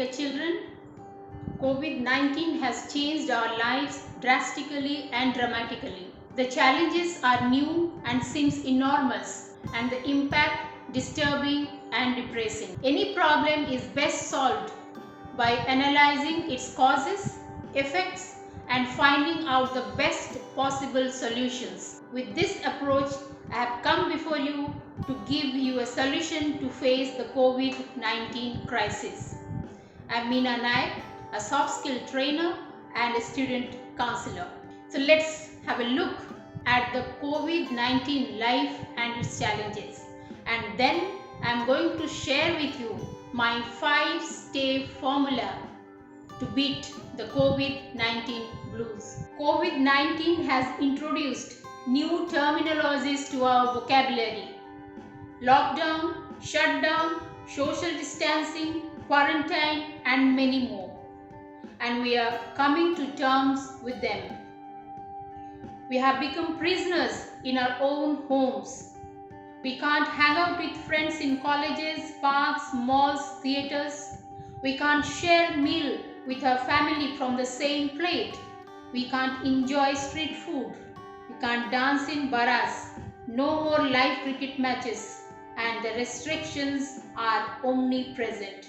dear children, COVID-19 has changed our lives drastically and dramatically. The challenges are new and seems enormous, and the impact disturbing and depressing. Any problem is best solved by analyzing its causes, effects, and finding out the best possible solutions. With this approach, I have come before you to give you a solution to face the COVID-19 crisis. I am Meena Naik, a soft skill trainer and a student counselor. So let's have a look at the COVID-19 life and its challenges. And then I am going to share with you my 5-step formula to beat the COVID-19 blues. COVID-19 has introduced new terminologies to our vocabulary. Lockdown, shutdown, social distancing, quarantine, and many more. And we are coming to terms with them. We have become prisoners in our own homes. We can't hang out with friends in colleges, parks, malls, theaters. We can't share meal with our family from the same plate. We can't enjoy street food. We can't dance in baras. No more live cricket matches. And the restrictions are omnipresent.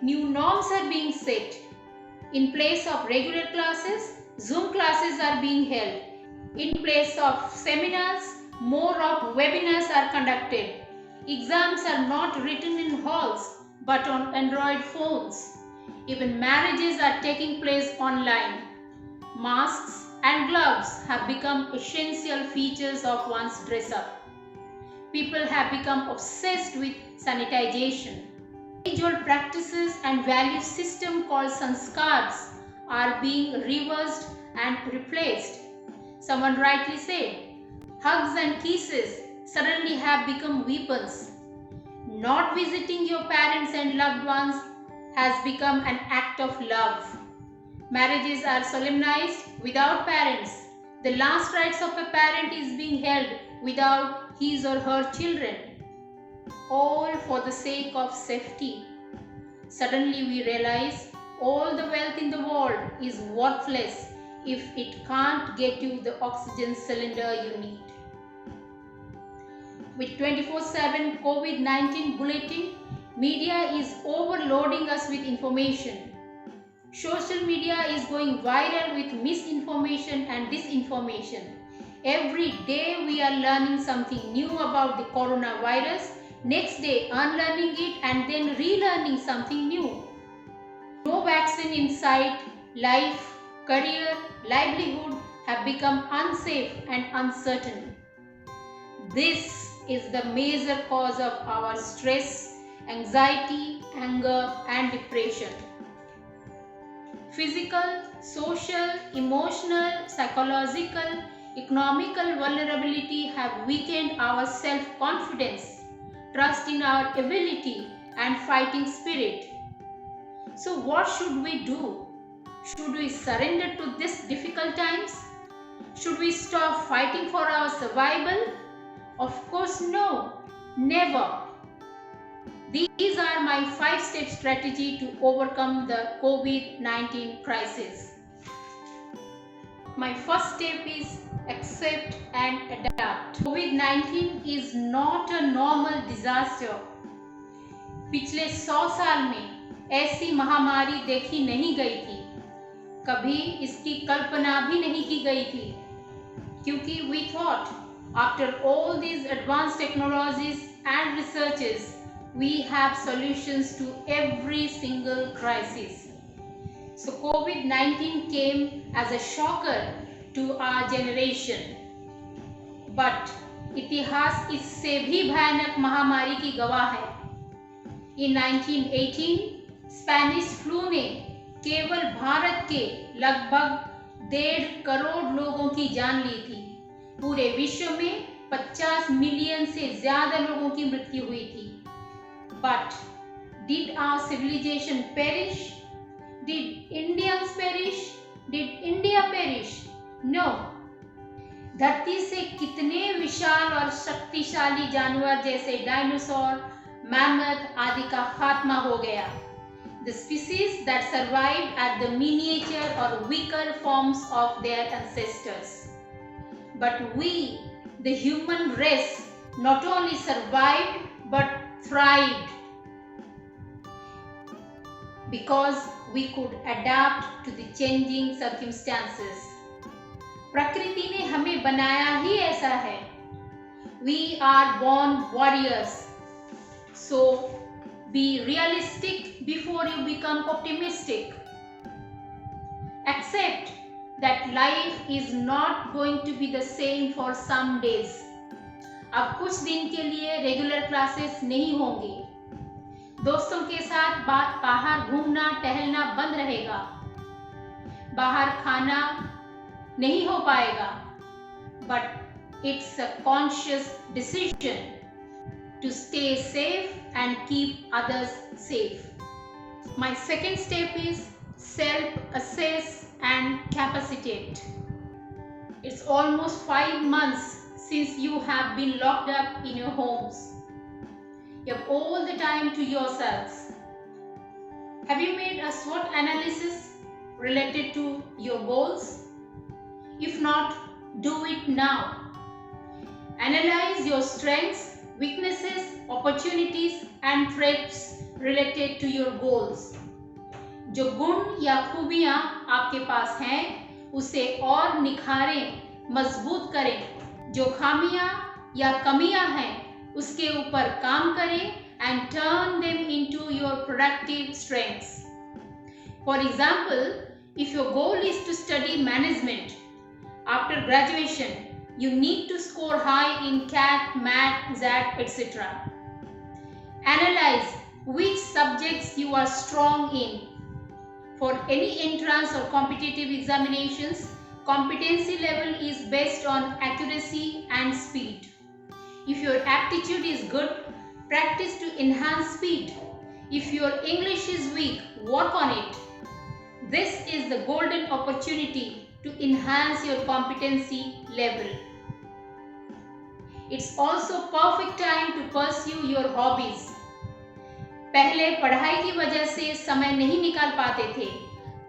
New norms are being set. In place of regular classes, Zoom classes are being held. In place of seminars, more of webinars are conducted. Exams are not written in halls but on Android phones. Even marriages are taking place online. Masks and gloves have become essential features of one's dress up. People have become obsessed with sanitization. Age-old practices and value system called sanskars are being reversed and replaced. Someone rightly said, hugs and kisses suddenly have become weapons. Not visiting your parents and loved ones has become an act of love. Marriages are solemnized without parents. The last rites of a parent is being held without his or her children, all for the sake of safety. Suddenly we realize all the wealth in the world is worthless if it can't get you the oxygen cylinder you need. With 24/7 COVID-19 bulletin, media is overloading us with information. Social media is going viral with misinformation and disinformation. Every day we are learning something new about the coronavirus, next day unlearning it and then relearning something new. No vaccine in sight, life, career, livelihood have become unsafe and uncertain. This is the major cause of our stress, anxiety, anger and depression. Physical, social, emotional, psychological, economical vulnerability have weakened our self-confidence, trust in our ability and fighting spirit. So what should we do? Should we surrender to these difficult times? Should we stop fighting for our survival? Of course no, never. These are my 5-step strategy to overcome the COVID-19 crisis. My first step is accept and adapt. COVID-19 is not a normal disaster. पिछले 100 साल में ऐसी महामारी देखी नहीं गई थी. कभी इसकी कल्पना भी नहीं की गई थी. क्योंकि we thought after all these advanced technologies and researches, we have solutions to every single crisis. So COVID-19 came as a shocker to our generation. But इतिहास इससे भी भयानक महामारी की गवाह है. In 1918, स्पेनिश फ्लू ने केवल भारत के लगभग 1.5 करोड़ लोगों की जान ली थी. पूरे विश्व में 50 मिलियन से ज्यादा लोगों की मृत्यु हुई थी. But did our civilization perish? Did Indians perish? Did India perish? No. धरती से कितने विशाल और शक्तिशाली जानवर जैसे डायनासोर, मैमथ आदि का खात्मा हो गया. The species that survived at the miniature or weaker forms of their ancestors. But we, the human race, not only survived but thrived because we could adapt to the changing circumstances. प्रकृति ने हमें बनाया ही ऐसा है. We are born warriors. So be realistic before you become optimistic. Accept that life is not going to be the same for some days. अब कुछ दिन के लिए रेगुलर क्लासेस नहीं होंगी. दोस्तों के साथ बाहर घूमना टहलना बंद रहेगा. बाहर खाना नहीं हो पाएगा. But it's a conscious decision to stay safe and keep others safe. My second step is self-assess and capacitate. It's almost 5 months since you have been locked up in your homes. You have all the time to yourselves. Have you made a SWOT analysis related to your goals? If not, do it now. Analyze your strengths, weaknesses, opportunities and threats related to your goals. जो गुण या खूबियां आपके पास हैं उसे और निखारें, मजबूत करें. जो खामियां या कमियां हैं उसके ऊपर काम करें and turn them into your productive strengths. For example, if your goal is to study management after graduation, you need to score high in CAT, MAT, XAT, etc. Analyze which subjects you are strong in. For any entrance or competitive examinations, competency level is based on accuracy and speed. If your aptitude is good, practice to enhance speed. If your English is weak, work on it. This is the golden opportunity to enhance your competency level. It's also perfect time to pursue your hobbies. पहले पढ़ाई की वजह से समय नहीं निकाल पाते थे.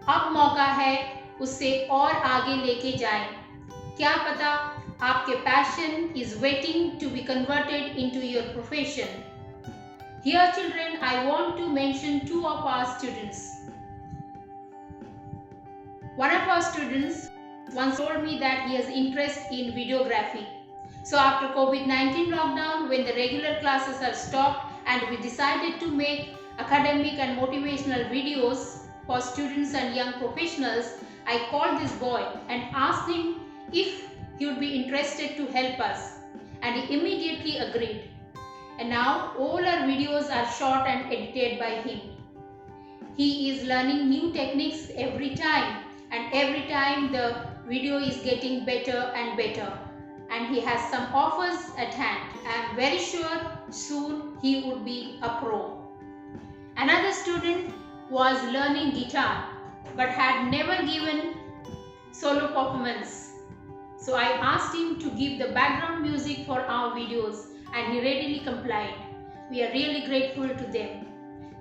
अब मौका है उससे और आगे लेके जाएं. क्या पता आपके passion is waiting to be converted into your profession. Here children, I want to mention two of our students. One of our students once told me that he has interest in videography. So after COVID-19 lockdown, when the regular classes are stopped and we decided to make academic and motivational videos for students and young professionals, I called this boy and asked him if he would be interested to help us, and he immediately agreed. And now all our videos are shot and edited by him. He is learning new techniques every time, and every time the video is getting better and better. And he has some offers at hand. I am very sure soon he would be a pro. Another student was learning guitar but had never given solo performance. So I asked him to give the background music for our videos and he readily complied. We are really grateful to them.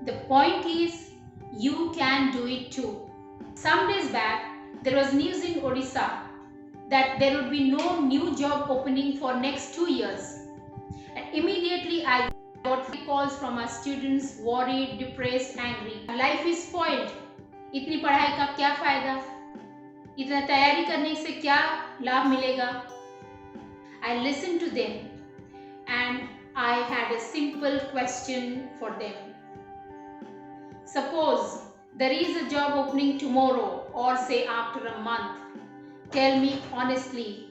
The point is, you can do it too. Some days back, there was news in Odisha that there would be no new job opening for next 2 years. And immediately I got calls from our students, worried, depressed, angry. Life is spoiled. इतनी पढ़ाई का क्या फायदा? इतना तैयारी करने से क्या लाभ मिलेगा? I listened to them and I had a simple question for them. Suppose there is a job opening tomorrow or say after a month. Tell me honestly,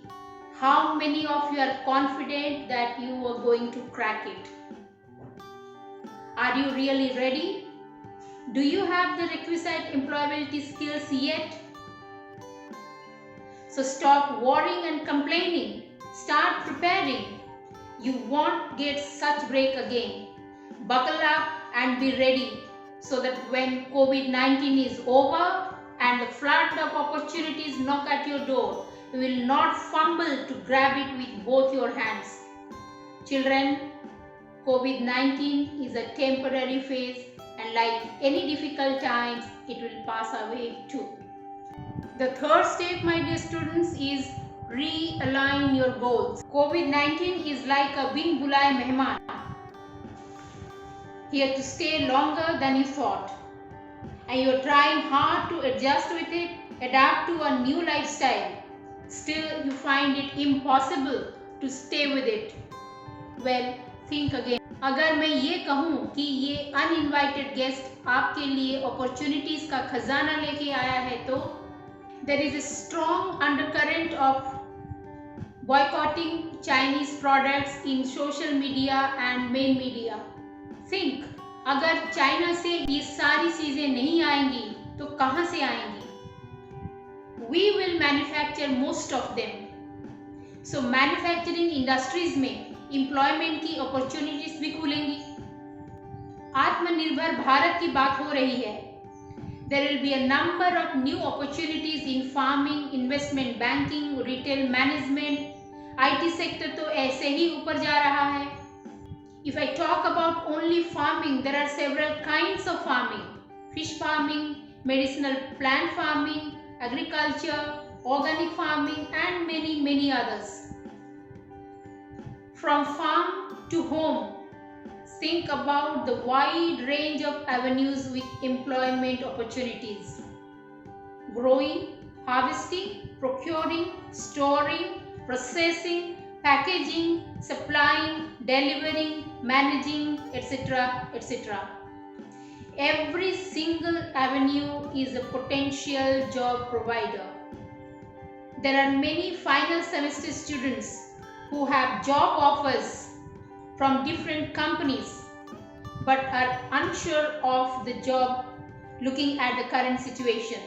how many of you are confident that you are going to crack it? Are you really ready? Do you have the requisite employability skills yet? So stop worrying and complaining. Start preparing. You won't get such break again. Buckle up and be ready so that when COVID-19 is over and the flood of opportunities knock at your door, you will not fumble to grab it with both your hands. Children, COVID-19 is a temporary phase, and like any difficult times, it will pass away too. The third step, my dear students, is realign your goals. COVID-19 is like a bin bulai mehman, here to stay longer than you thought. And you're trying hard to adjust with it, adapt to a new lifestyle. Still, you find it impossible to stay with it. Well, think again. अगर मैं ये कहूँ कि ये uninvited guest आपके लिए opportunities का खजाना लेके आया है, तो there is a strong undercurrent of boycotting Chinese products in social media and main media. Think, अगर चाइना से ये सारी चीजें नहीं आएंगी तो कहां से आएंगी? We will manufacture most of them. So manufacturing industries में एम्प्लॉयमेंट की अपॉर्चुनिटीज भी खुलेंगी. आत्मनिर्भर भारत की बात हो रही है. There will be a number of new opportunities in farming, investment banking, retail management. IT sector तो ऐसे ही ऊपर जा रहा है. If I talk about only farming, there are several kinds of farming: fish farming, medicinal plant farming, agriculture, organic farming, and many others. From farm to home, think about the wide range of avenues with employment opportunities: growing, harvesting, procuring, storing, processing, packaging, supplying, delivering, managing, etc., etc. Every single avenue is a potential job provider. There are many final semester students who have job offers from different companies but are unsure of the job looking at the current situation.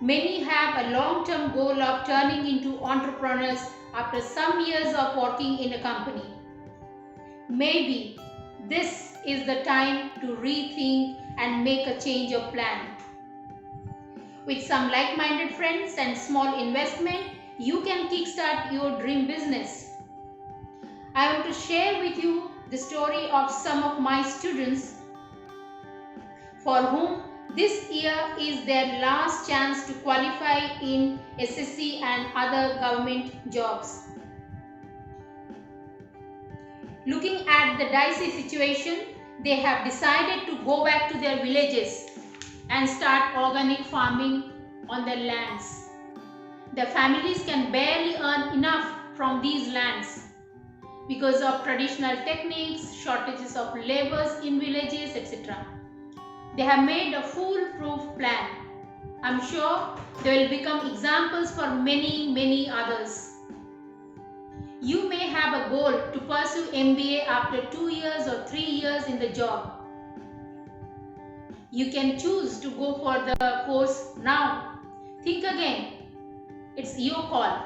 Many have a long-term goal of turning into entrepreneurs after some years of working in a company. Maybe this is the time to rethink and make a change of plan. With some like-minded friends and small investment, you can kickstart your dream business. I want to share with you the story of some of my students for whom this year is their last chance to qualify in SSC and other government jobs. Looking at the dicey situation, they have decided to go back to their villages and start organic farming on their lands. Their families can barely earn enough from these lands because of traditional techniques, shortages of laborers in villages, etc. They have made a foolproof plan. I'm sure they will become examples for many others. You may have a goal to pursue MBA after 2 years or 3 years in the job. You can choose to go for the course now. Think again. It's your call.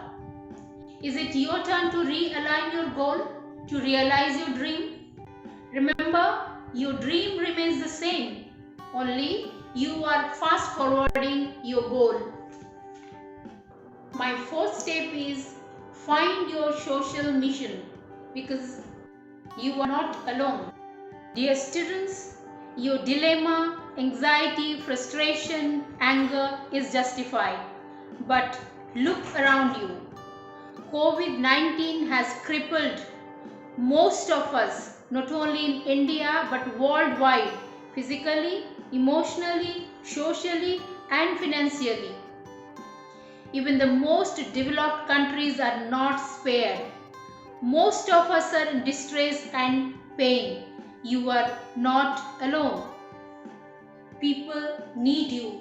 Is it your turn to realign your goal, to realize your dream? Remember, your dream remains the same. Only you are fast forwarding your goal. My fourth step is find your social mission, because you are not alone. Dear students, your dilemma, anxiety, frustration, anger is justified. But look around you. COVID-19 has crippled most of us, not only in India but worldwide, physically, emotionally, socially, and financially. Even the most developed countries are not spared. Most of us are in distress and pain. You are not alone. People need you.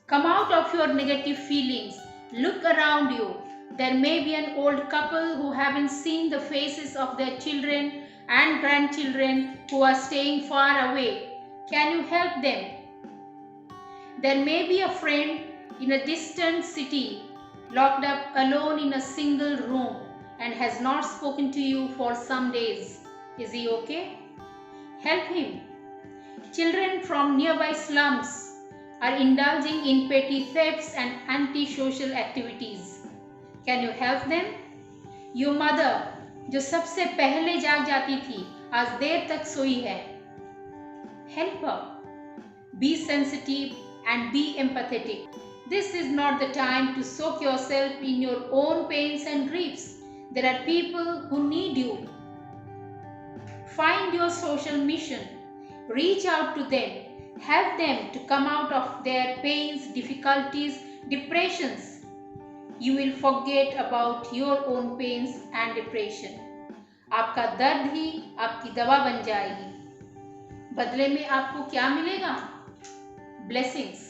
Come out of your negative feelings. Look around you. There may be an old couple who haven't seen the faces of their children and grandchildren who are staying far away. Can you help them? There may be a friend in a distant city, locked up alone in a single room and has not spoken to you for some days. Is he okay? Help him. Children from nearby slums are indulging in petty thefts and antisocial activities. Can you help them? Your mother जो सबसे पहले जाग जाती थी आज देर तक सोई है। Help her. Be sensitive and be empathetic. This is not the time to soak yourself in your own pains and griefs. There are people who need you. Find your social mission. Reach out to them. Help them to come out of their pains, difficulties, depressions. You will forget about your own pains and depression. आपका दर्द ही आपकी दवा बन जाएगी। बदले में आपको क्या मिलेगा? Blessings.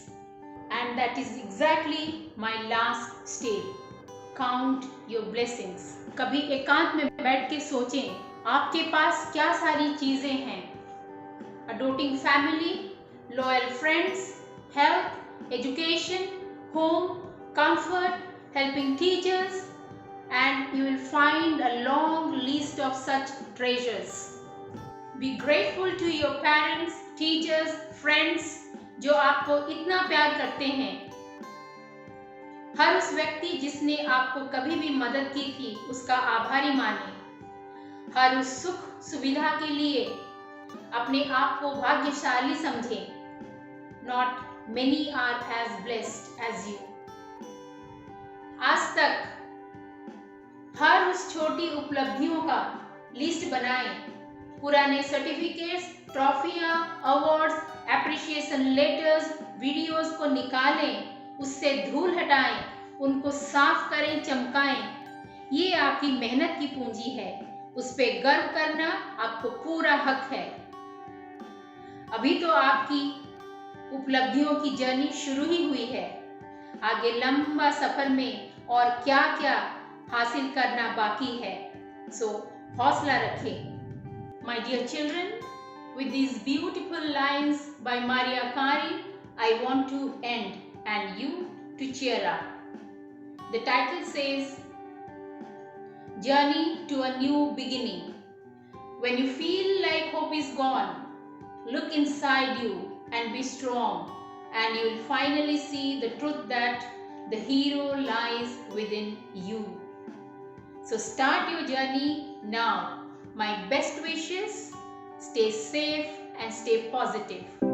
And that is exactly my last step. Count your blessings. कभी एकांत में बैठ के सोचें आपके पास क्या सारी चीजें हैं। A doting family, loyal friends, health, education, home, comfort, helping teachers, and you will find a long list of such treasures. Be grateful to your parents, teachers, friends जो आपको इतना प्यार करते हैं। हर उस व्यक्ति जिसने आपको कभी भी मदद की थी उसका आभारी माने। हर उस सुख सुविधा के लिए अपने आप को भाग्यशाली समझें। Not many are as blessed as you. आज तक हर उस छोटी उपलब्धियों का लिस्ट बनाएं। पुराने सर्टिफिकेट्स, ट्रॉफियां, अवार्ड्स, एप्रिशिएशन लेटर्स, वीडियोस को निकालें, उससे धूल हटाएं, उनको साफ करें, चमकाएं। ये आपकी मेहनत की पूंजी है, उस पे गर्व करना आपको पूरा हक है। अभी तो आपकी उपलब्धियों की जर्नी शुरू ही हुई है। आगे लंबा सफर में और क्या क्या हासिल करना बाकी है। सो हौसला रखें। My dear children, with these beautiful lines by Maria Carey, I want to end and you to cheer up. The title says, Journey to a New Beginning. When you feel like hope is gone, look inside you and be strong, and you will finally see the truth that the hero lies within you. So start your journey now. My best wishes. Stay safe and stay positive.